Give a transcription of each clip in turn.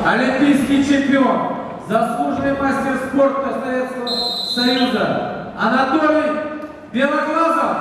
олимпийский чемпион, заслуженный мастер спорта Советского Союза Анатолий Белоглазов.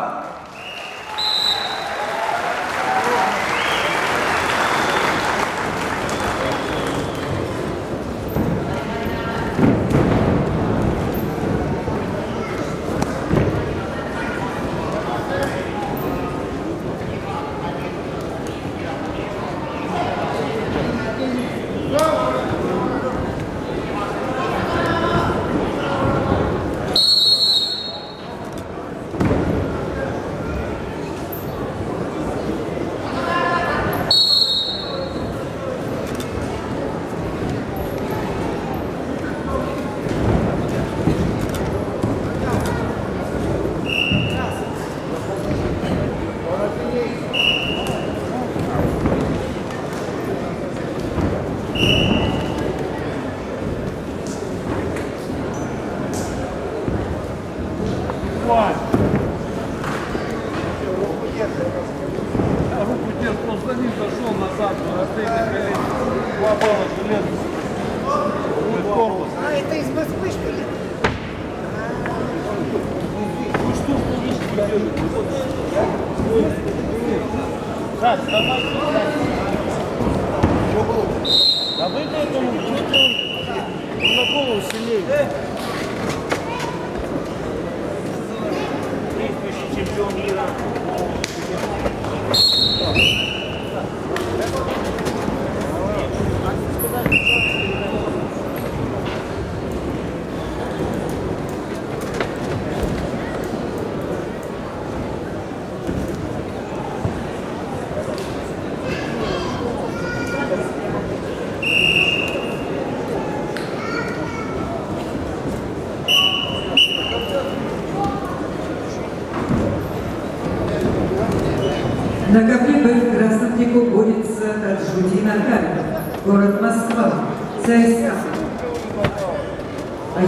Руку держит, просто за ним зашел назад, на колени. 2 балла железно. Корпус. А, это из Москвы, что ли? Ну что, так, давай. Что было? Да выиграй этому, он на голову сильнее. Действующий чемпион мира. На ковре в красном трико борется Таджудин Акаев, город Москва, ЦСКА.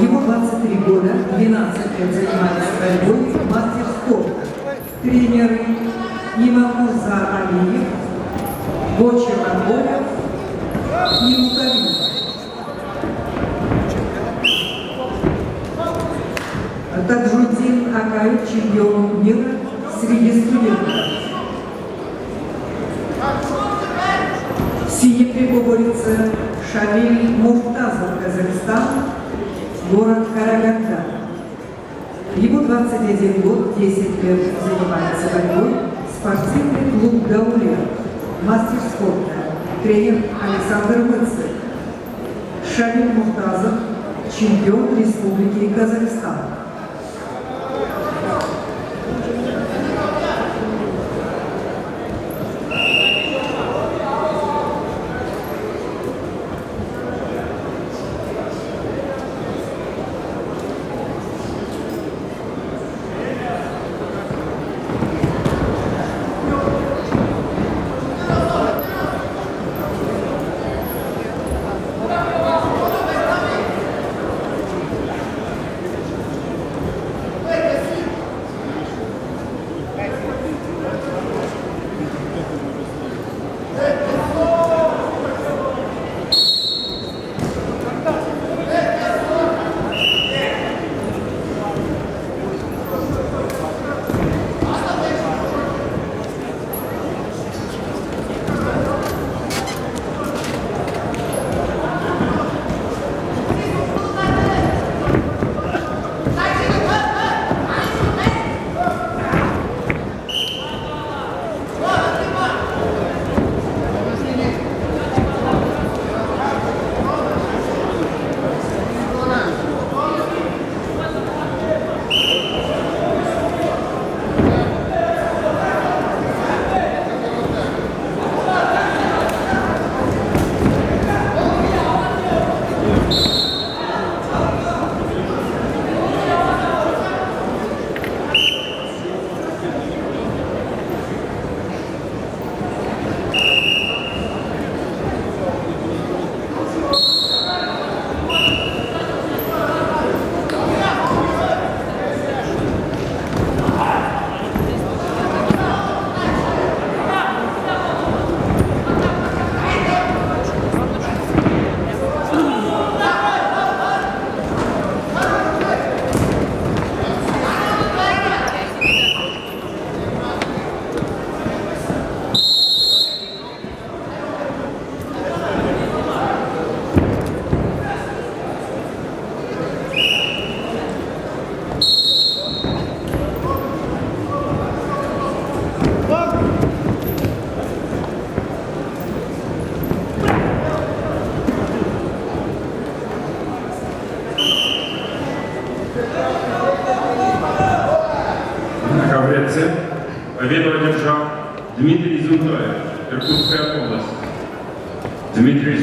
Ему 23 года, 12 лет занимается борьбой, мастер спорта. Тренеры Имамурза Алиев, Боча Анголев и Мукалин. Таджудин Акаев, чемпион мира среди студентов. В синем трико борется Шамиль Муртазов, Казахстан, город Караганда. Ему 21 год, 10 лет занимается борьбой, спортивный клуб «Гаулер», мастер спорта, тренер Александр Мыцев. Шамиль Муртазов, чемпион Республики Казахстан.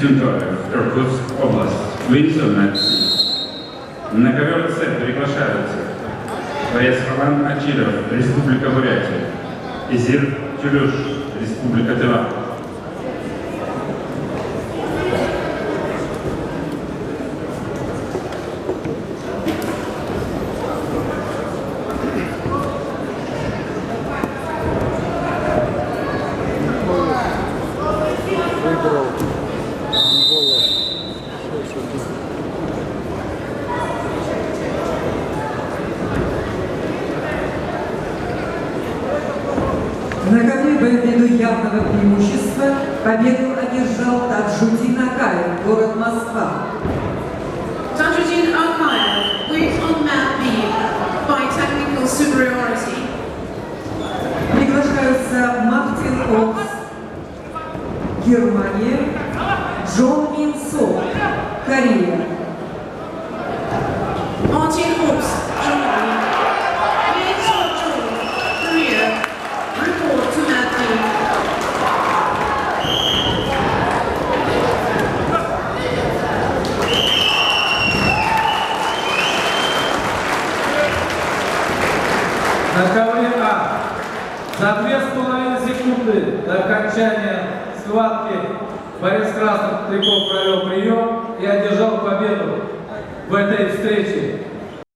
Тюнтоев, Иркутск область, Винсон На ковер С приглашаются боец Алан Ачиров, Республика Бурятия, Изир Тюлюш, Республика Тыва. Выиграл Ангола 6-1. На ковре ввиду явного преимущества победу одержал Таджудин Акаев, город Москва. Tajudeen Akayev wins on mat B by technical superiority. Приглашаются Мартин Окс, Германия, Джон Мин Со, Корея. Martin Hooks, Germany. Min Seo-chul, Korea. Report to mat B. На ковре А. За 2,5 секунды до окончания схватки борец красных триков провел прием и одержал победу в этой встрече.